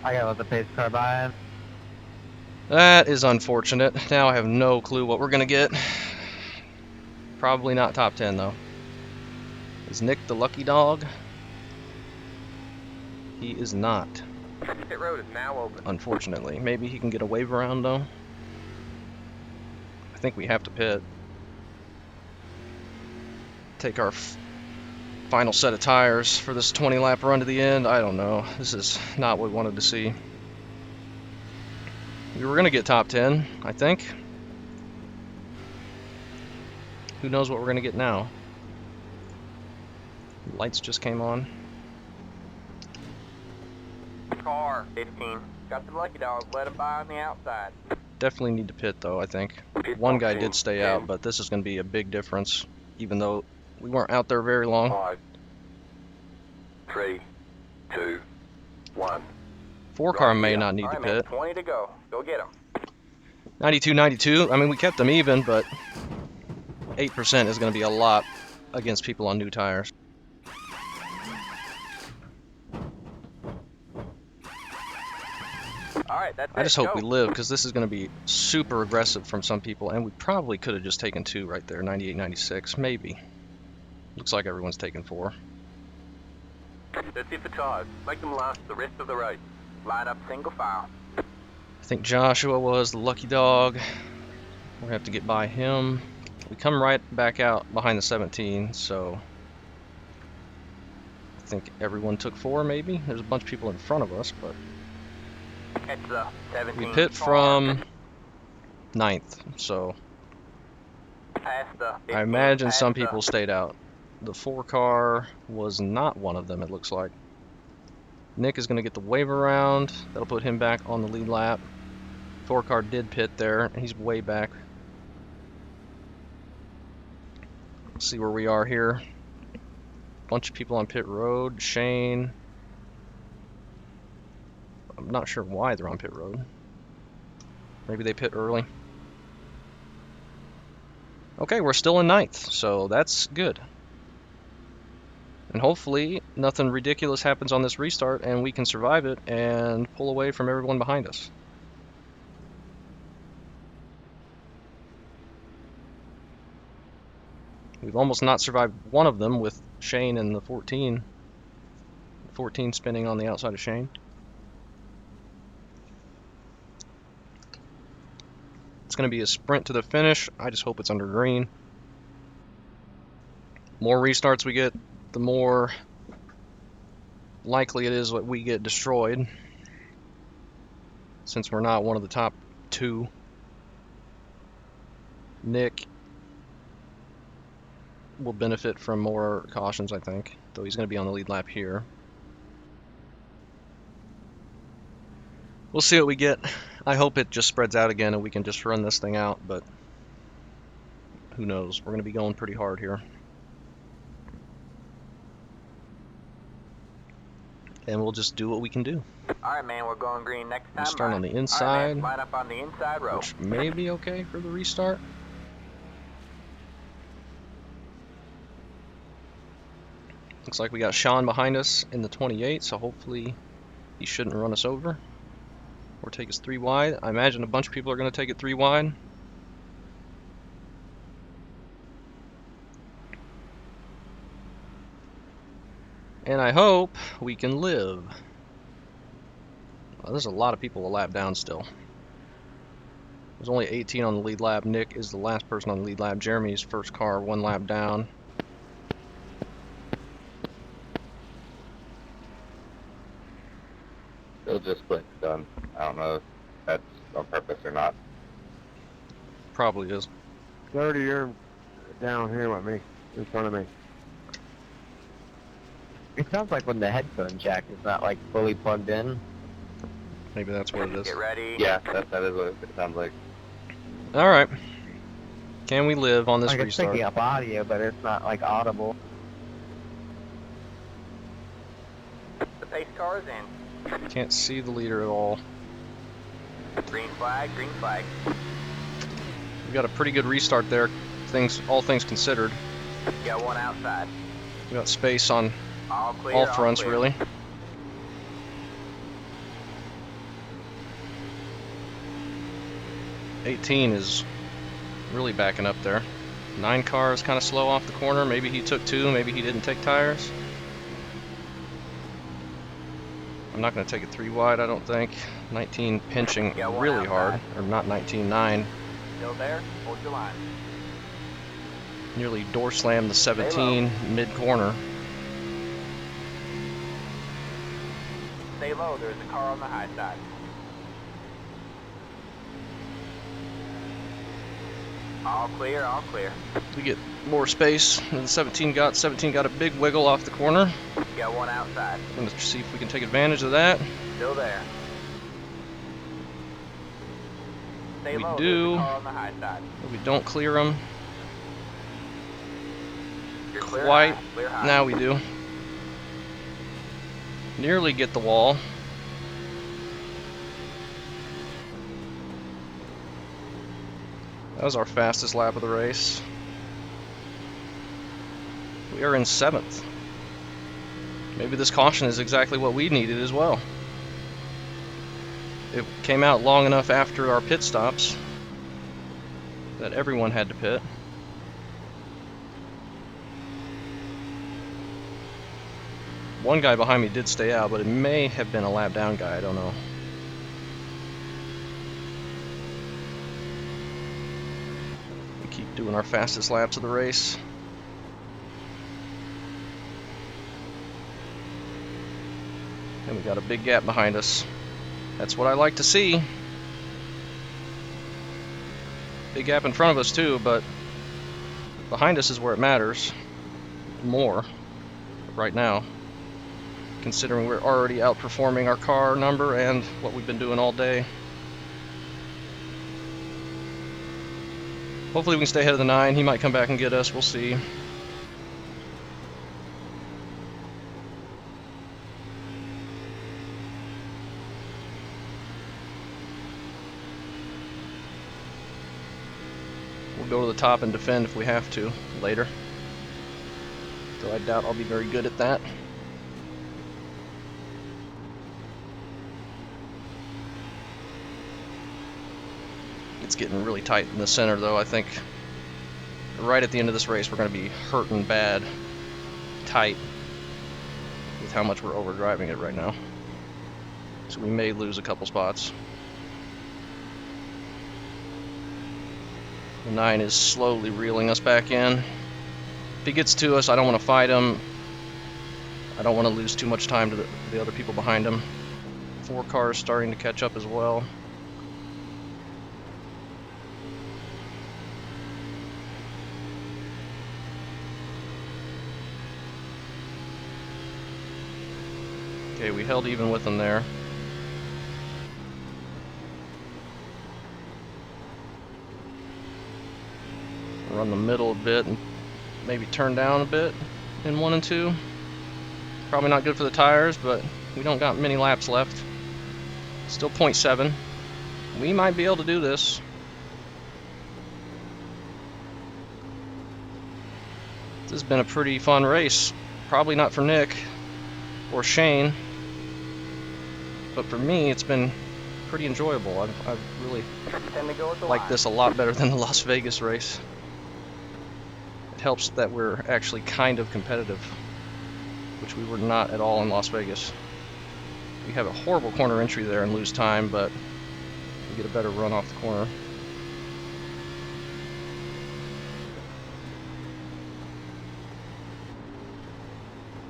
I gotta let the pace car by him. That is unfortunate. Now I have no clue what we're gonna get. Probably not top 10 though. Is Nick the lucky dog? He is not. Pit road is now open. Unfortunately. Maybe he can get a wave around though. I think we have to pit. Take our final set of tires for this 20 lap run to the end. I don't know. This is not what we wanted to see. We were going to get top 10, I think. Who knows what we're going to get now? Lights just came on. Car 15. Got the lucky dog. Let him by on the outside. Definitely need to pit though, I think. Pit One box guy in did stay 10, out, but this is going to be a big difference, even though we weren't out there very long. 5, 3, 2, 1. 4 car Right may here. not need All to right, man. pit. 20 to go. Go get him. 92, 92. I mean, we kept them even, but 8% is going to be a lot against people on new tires. Alright, that's I it. just hope Go. we live, because this is going to be super aggressive from some people, and we probably could have just taken 2 right there, 98, 96, maybe. Looks like everyone's taking 4. That's it for tires. Make them last the rest of the race. Line up single file. I think Joshua was the lucky dog. We're going to have to get by him. We come right back out behind the 17, so I think everyone took 4 maybe. There's a bunch of people in front of us, but Catch the 17 we pit car. from 9th, so Past the 15, I imagine past some the- people stayed out. The 4 car was not one of them, it looks like. Nick is going to get the wave around. That'll put him back on the lead lap. 4 car did pit there, and he's way back. Let's see where we are here. Bunch of people on pit road. Shane. I'm not sure why they're on pit road. Maybe they pit early. Okay, we're still in 9th, so that's good. And hopefully nothing ridiculous happens on this restart and we can survive it and pull away from everyone behind us. We've almost not survived one of them with Shane and the 14. 14 spinning on the outside of Shane. It's going to be a sprint to the finish. I just hope it's under green. More restarts we get, the more likely it is that we get destroyed, since we're not one of the top 2. Nick will benefit from more cautions, I think, though he's going to be on the lead lap here. We'll see what we get. I hope it just spreads out again and we can just run this thing out, but who knows? We're going to be going pretty hard here. And we'll just do what we can do. Alright, man, we're going green next time. We'll start on the All right, inside, man, line up on the inside row. which may be okay for the restart. Looks like we got Sean behind us in the 28, so hopefully he shouldn't run us over or take us 3 wide. I imagine a bunch of people are going to take it 3 wide. And I hope we can live. Well, there's a lot of people a lap down still. There's only 18 on the lead lap. Nick is the last person on the lead lap. Jeremy's first car, 1 lap down. Still just split done. I don't know if that's on purpose or not. Probably is. 30, you're down here with me, in front of me. It sounds like when the headphone jack is not like fully plugged in. Maybe that's what it is. Get ready. Yeah, that is what it sounds like. Alright. Can we live on this Like it's restart? picking up audio, but it's not like audible. The pace car is in. Can't see the leader at all. Green flag, green flag. We got a pretty good restart there, all things considered. Got 1 outside. We got space on All clear. all fronts, clear. really. '18 is really backing up there. 9 car is kind of slow off the corner. Maybe he took 2, maybe he didn't take tires. I'm not going to take it 3 wide, I don't think. 19 pinching Yeah, 1 really hard. outside. Or not 19, 9. Still there. Hold your line. Nearly door slammed the 17 mid-corner. Stay low. There's a car on the high side. All clear, all clear. We get more space than the 17 got. 17 got a big wiggle off the corner. Got 1 outside. I'm going to see if we can take advantage of that. Still there. Stay We low. do. There's a car on the high side. But we don't clear them You're clear quite. high, clear high. Now we do. Nearly get the wall. That was our fastest lap of the race. We are in 7th. Maybe this caution is exactly what we needed as well. It came out long enough after our pit stops that everyone had to pit. One guy behind me did stay out, but it may have been a lap down guy, I don't know. We keep doing our fastest laps of the race. And we got a big gap behind us. That's what I like to see. Big gap in front of us too, but behind us is where it matters more right now, considering we're already outperforming our car number and what we've been doing all day. Hopefully we can stay ahead of the 9. He might come back and get us, we'll see. We'll go to the top and defend if we have to later. Though I doubt I'll be very good at that. It's getting really tight in the center though. I think right at the end of this race we're going to be hurting bad, tight, with how much we're overdriving it right now. So we may lose a couple spots. The 9 is slowly reeling us back in. If he gets to us, I don't want to fight him. I don't want to lose too much time to the other people behind him. 4 cars starting to catch up as well. Okay, we held even with them there. Run the middle a bit and maybe turn down a bit in 1 and 2. Probably not good for the tires, but we don't got many laps left. Still 0.7. We might be able to do this. This has been a pretty fun race. Probably not for Nick or Shane, but for me it's been pretty enjoyable. I've really liked this a lot better than the Las Vegas race. It helps that we're actually kind of competitive, which we were not at all in Las Vegas. We have a horrible corner entry there and lose time, but we get a better run off the corner.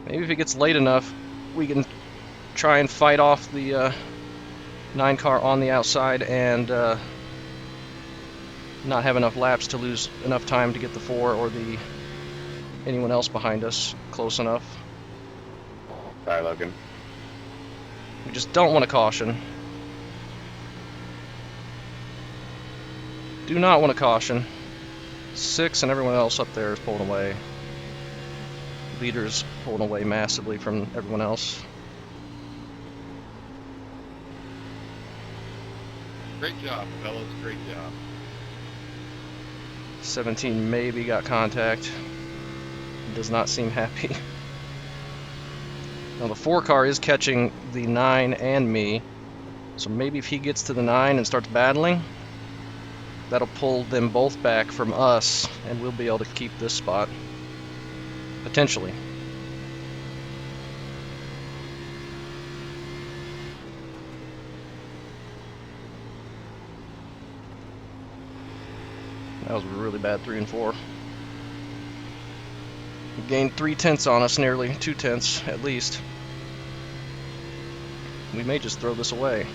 Maybe if it gets late enough, we can try and fight off the 9 car on the outside and not have enough laps to lose enough time to get the 4 or the anyone else behind us close enough. Sorry, Logan. We just don't want to caution. Do not want to caution. 6 and everyone else up there is pulling away. Leaders pulling away massively from everyone else. Great job, fellas. Great job. 17 maybe got contact. Does not seem happy. Now the 4 car is catching the 9 and me, so maybe if he gets to the 9 and starts battling, that'll pull them both back from us and we'll be able to keep this spot. Potentially. That was a really bad 3 and 4. We gained 3 tenths on us, nearly 2 tenths at least. We may just throw this away.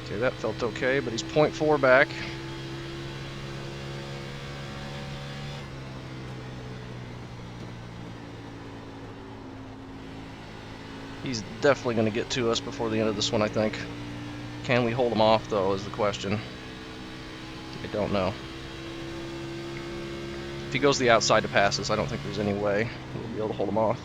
Okay, that felt okay, but he's 0.4 back. He's definitely going to get to us before the end of this one, I think. Can we hold him off, though, is the question. I don't know. If he goes the outside to pass us, I don't think there's any way we'll be able to hold him off.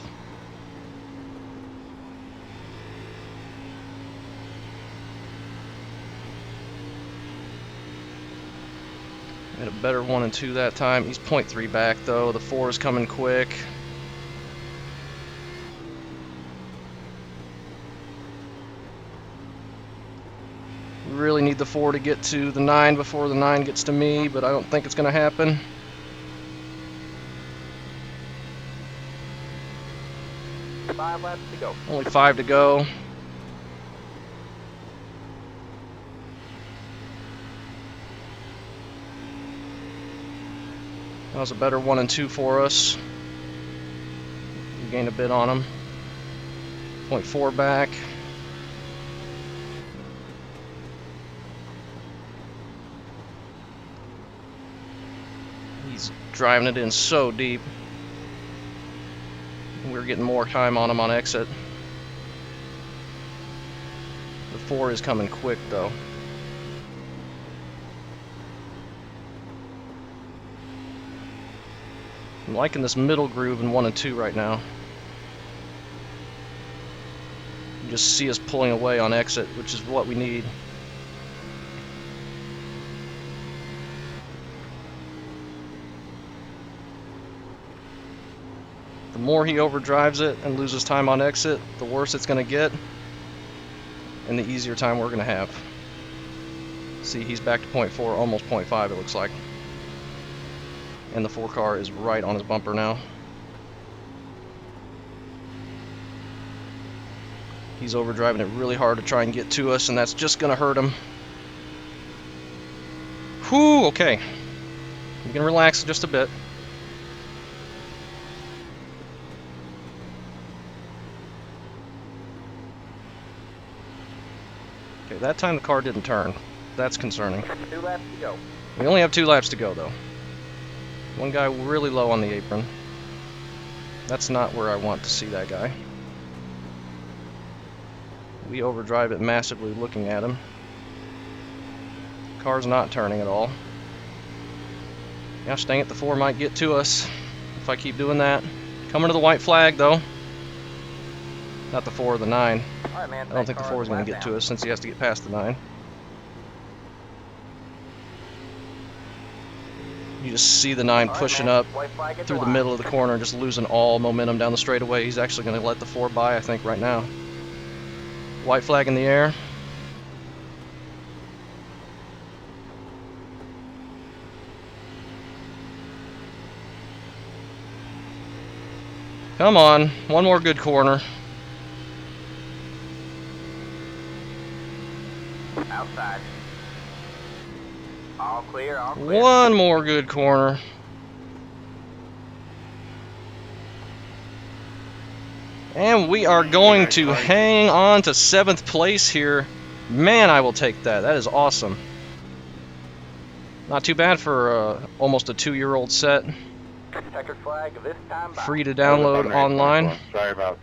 Had a better 1 and 2 that time. He's 0.3 back though. The 4 is coming quick. We really need the 4 to get to the 9 before the 9 gets to me, but I don't think it's going to happen. Five laps to go. Only 5 to go. That was a better 1 and 2 for us. We gained a bit on him. 0.4 back. He's driving it in so deep. We're getting more time on him on exit. The 4 is coming quick though. I'm liking this middle groove in 1 and 2 right now. You just see us pulling away on exit, which is what we need. The more he overdrives it and loses time on exit, the worse it's going to get, and the easier time we're going to have. See, he's back to 0.4, almost 0.5 it looks like. And the 4 car is right on his bumper now. He's overdriving it really hard to try and get to us, and that's just going to hurt him. Whew, okay. You can relax just a bit. Okay, that time the car didn't turn. That's concerning. 2 laps to go. We only have 2 laps to go, though. One guy really low on the apron. That's not where I want to see that guy. We overdrive it massively looking at him. Car's not turning at all. Gosh dang it, the 4 might get to us if I keep doing that. Coming to the white flag, though. Not the 4 or the 9. All right, man. I don't think the 4 is going to get to us since he has to get past the 9. You just see the 9 pushing up through the middle of the corner, just losing all momentum down the straightaway. He's actually going to let the 4 by, I think, right now. White flag in the air. Come on, one more good corner. Outside. All clear, all clear. One more good corner. And we are going to hang on to 7th place here. Man, I will take that. That is awesome. Not too bad for almost a 2-year-old set. Checkered flag this time by. Free to download online. Sorry about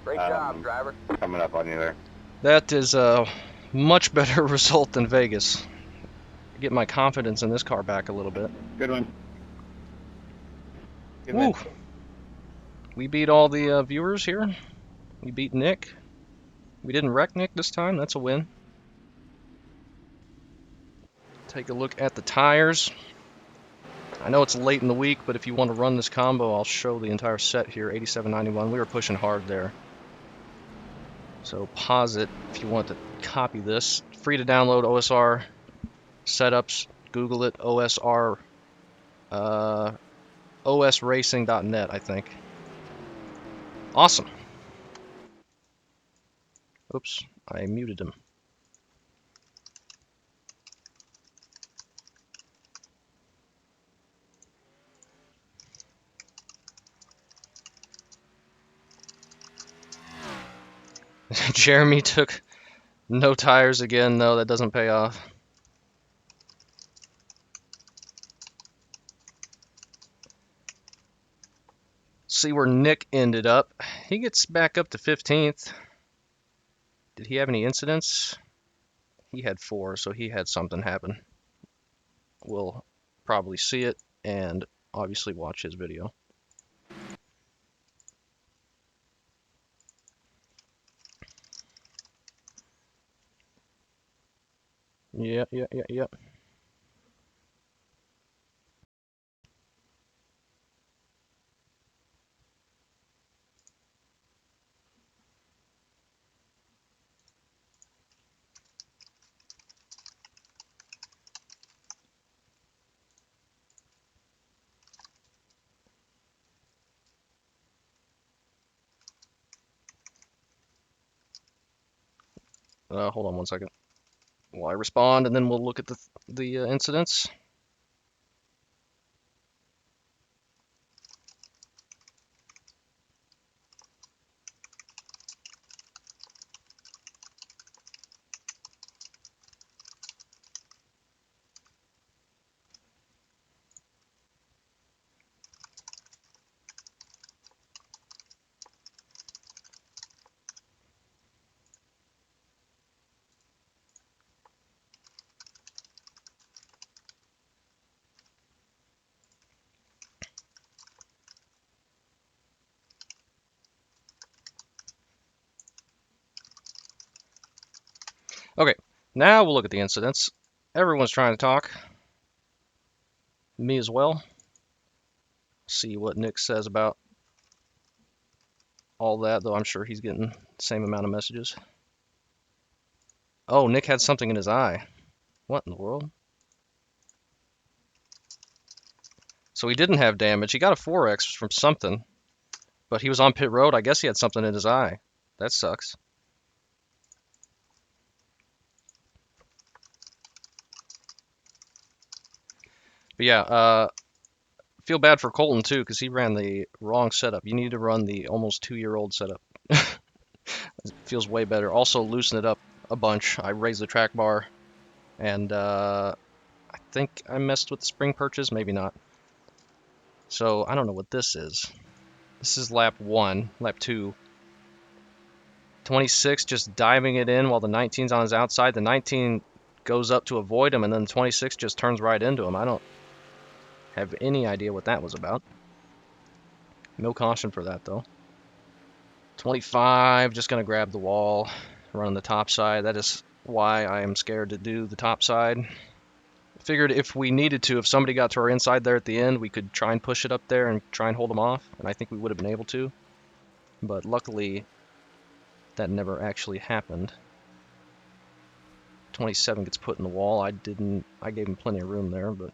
Great job, driver. coming up on you there. That is a much better result than Vegas. Get my confidence in this car back a little bit. Good one. Good Woo. man. We beat all the viewers here. We beat Nick. We didn't wreck Nick this time. That's a win. Take a look at the tires. I know it's late in the week, but if you want to run this combo, I'll show the entire set here. 87.91. We were pushing hard there. So pause it if you want to copy this. Free to download OSR setups. Google it. OSR. OSRacing.net, I think. Awesome. Oops, I muted him. Jeremy took no tires again. No, that doesn't pay off. See where Nick ended up. He gets back up to 15th. Did he have any incidents? He had 4, so he had something happen. We'll probably see it and obviously watch his video. Yeah. Hold on one second while I respond, and then we'll look at the incidents. Okay, now we'll look at the incidents. Everyone's trying to talk. Me as well. See what Nick says about all that, though I'm sure he's getting the same amount of messages. Oh, Nick had something in his eye. What in the world? So he didn't have damage. He got a 4X from something, but he was on pit road. I guess he had something in his eye. That sucks. But yeah, feel bad for Colton too, because he ran the wrong setup. You need to run the almost 2-year-old setup. It feels way better. Also loosen it up a bunch. I raised the track bar, and I think I messed with the spring perches, maybe not. So I don't know what this is. This is lap 1, lap 2. 26 just diving it in while the 19's on his outside. The 19 goes up to avoid him, and then the 26 just turns right into him. I don't have any idea what that was about. No caution for that, though. 25, just going to grab the wall, run the top side. That is why I am scared to do the top side. Figured if we needed to, if somebody got to our inside there at the end, we could try and push it up there and try and hold them off, and I think we would have been able to. But luckily, that never actually happened. 27 gets put in the wall. I gave him plenty of room there, but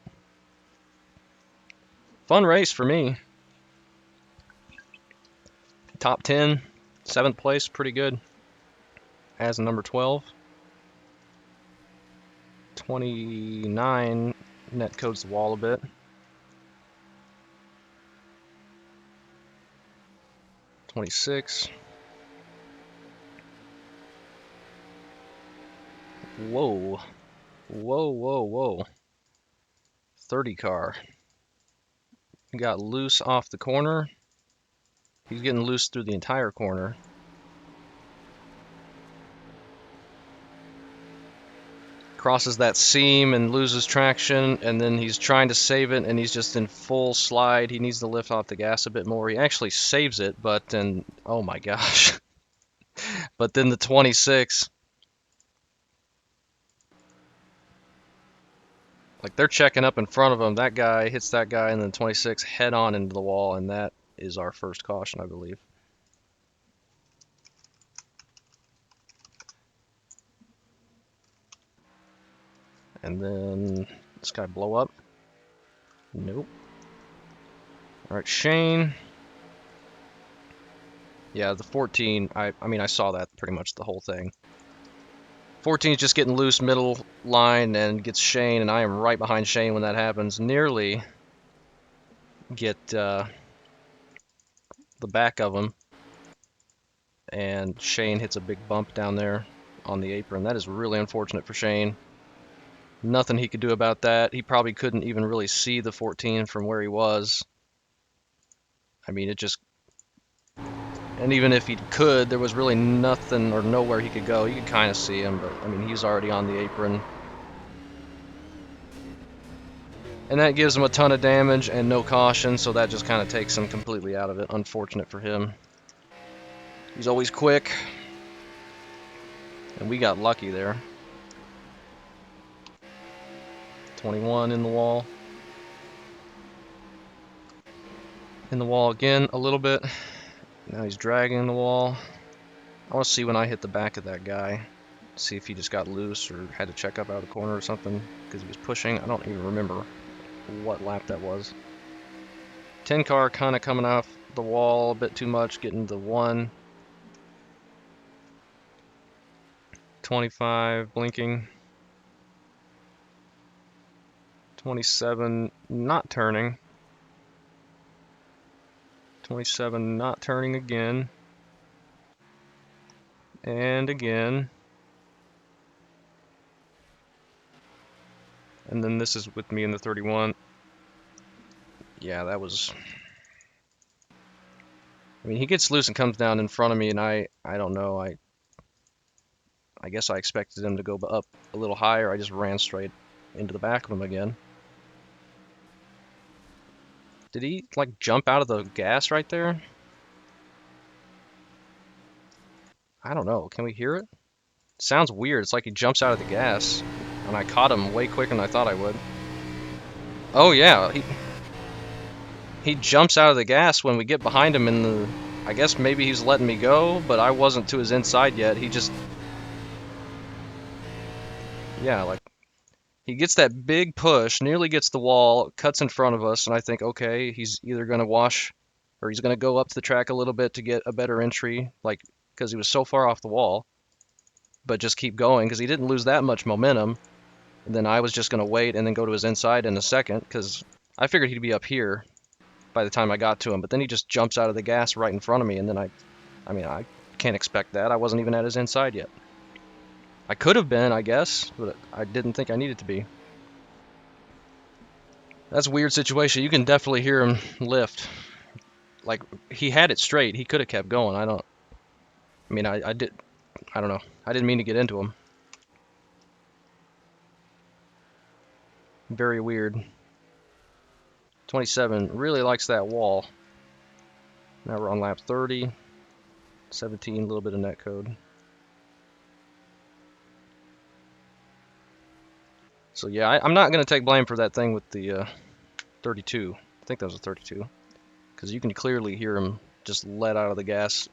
fun race for me. Top 10, 7th place, pretty good. As a number 12. 29 net codes the wall a bit. .26. Whoa. Whoa. 30 car. Got loose off the corner. He's getting loose through the entire corner. Crosses that seam and loses traction, and then he's trying to save it, and he's just in full slide. He needs to lift off the gas a bit more. He actually saves it, but then, oh my gosh. But then the 26. Like, they're checking up in front of him. That guy hits that guy, and then 26 head on into the wall, and that is our first caution, I believe. And then this guy blow up. Nope. All right, Shane. Yeah, the 14, I mean, I saw that pretty much the whole thing. 14 is just getting loose middle line and gets Shane, and I am right behind Shane when that happens. Nearly get the back of him, and Shane hits a big bump down there on the apron. That is really unfortunate for Shane. Nothing he could do about that. He probably couldn't even really see the 14 from where he was. I mean, it just... And even if he could, there was really nothing or nowhere he could go. You could kind of see him, but I mean, he's already on the apron. And that gives him a ton of damage and no caution, so that just kind of takes him completely out of it. Unfortunate for him. He's always quick. And we got lucky there. 21 in the wall. In the wall again a little bit. Now he's dragging the wall. I want to see when I hit the back of that guy. See if he just got loose or had to check up out of the corner or something because he was pushing. I don't even remember what lap that was. 10 car kind of coming off the wall a bit too much, getting the 1. 25 blinking. 27 not turning. 27 not turning again. And again. And then this is with me in the 31. Yeah, that was... I mean, he gets loose and comes down in front of me, and I don't know. I guess I expected him to go up a little higher. I just ran straight into the back of him again. Did he, like, jump out of the gas right there? I don't know. Can we hear it? Sounds weird. It's like he jumps out of the gas, and I caught him way quicker than I thought I would. Oh yeah, he jumps out of the gas when we get behind him in the... I guess maybe he's letting me go, but I wasn't to his inside yet. He just... Yeah, like... He gets that big push, nearly gets the wall, cuts in front of us, and I think, okay, he's either going to wash, or he's going to go up to the track a little bit to get a better entry, like, because he was so far off the wall, but just keep going, because he didn't lose that much momentum. And then I was just going to wait and then go to his inside in a second, because I figured he'd be up here by the time I got to him, but then he just jumps out of the gas right in front of me, and then I mean, I can't expect that. I wasn't even at his inside yet. I could have been, I guess, but I didn't think I needed to be. That's a weird situation. You can definitely hear him lift. Like, he had it straight. He could have kept going. I don't know. I didn't mean to get into him. Very weird. 27 really likes that wall. Now we're on lap 30. 17, a little bit of net code. So yeah, I'm not going to take blame for that thing with the 32. I think that was a 32. Because you can clearly hear him just let out of the gas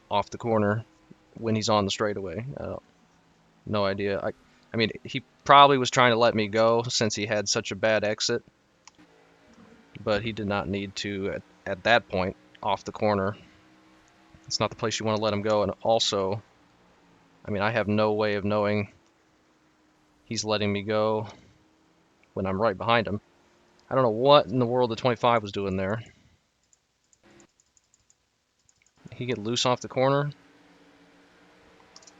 off the corner when he's on the straightaway. No idea. I mean, he probably was trying to let me go since he had such a bad exit. But he did not need to at that point off the corner. It's not the place you want to let him go. And also, I mean, I have no way of knowing he's letting me go when I'm right behind him. I don't know what in the world the 25 was doing there. He get loose off the corner.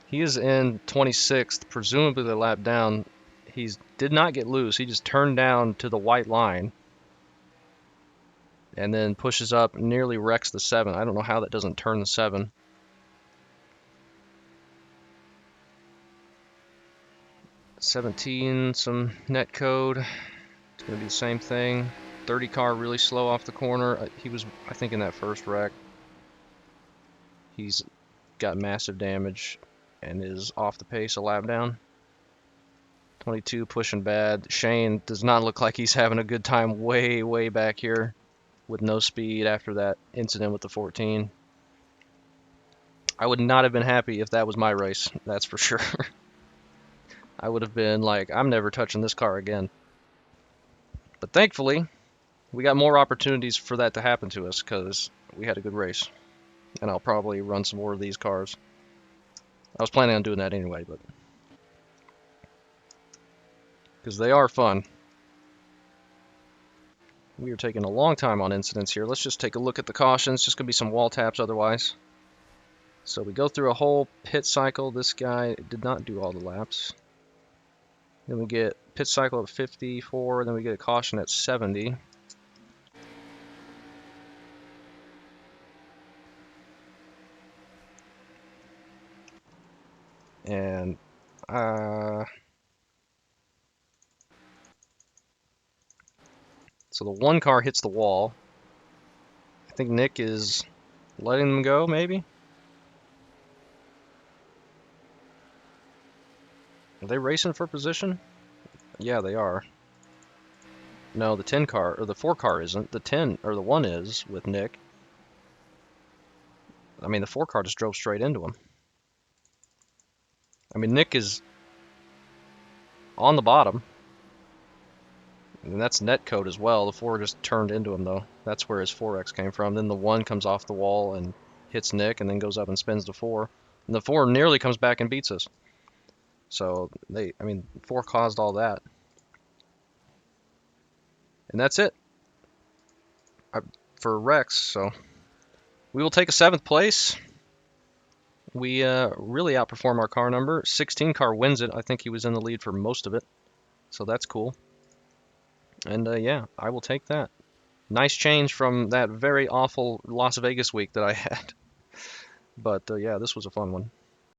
He is in 26th, presumably the lap down. He did not get loose. He just turned down to the white line and then pushes up, nearly wrecks the 7. I don't know how that doesn't turn the 7. $17, some net code. It's going to be the same thing. 30 car really slow off the corner. He was, I think, in that first wreck. He's got massive damage and is off the pace a lap down. 22 pushing bad. Shane does not look like he's having a good time way back here with no speed after that incident with the 14. I would not have been happy if that was my race, that's for sure. I would have been like, I'm never touching this car again. But thankfully, we got more opportunities for that to happen to us because we had a good race. And I'll probably run some more of these cars. I was planning on doing that anyway, but because they are fun. We are taking a long time on incidents here. Let's just take a look at the cautions. Just going to be some wall taps otherwise. So we go through a whole pit cycle. This guy did not do all the laps. Then we get pit cycle at 54. Then we get a caution at 70. And So the one car hits the wall. I think Nick is letting them go, maybe? Are they racing for position? Yeah, they are. No, the 10 car, or the 4 car isn't. The 10, or the 1 is, with Nick. I mean, the 4 car just drove straight into him. I mean, Nick is on the bottom. And that's net code as well. The 4 just turned into him, though. That's where his 4X came from. Then the 1 comes off the wall and hits Nick, and then goes up and spins the 4. And the 4 nearly comes back and beats us. So, I mean, 4 caused all that. And that's it for Rex. So, we will take a 7th place. We really outperform our car number. 16 car wins it. I think he was in the lead for most of it. So that's cool. And yeah, I will take that. Nice change from that very awful Las Vegas week that I had. But yeah, this was a fun one.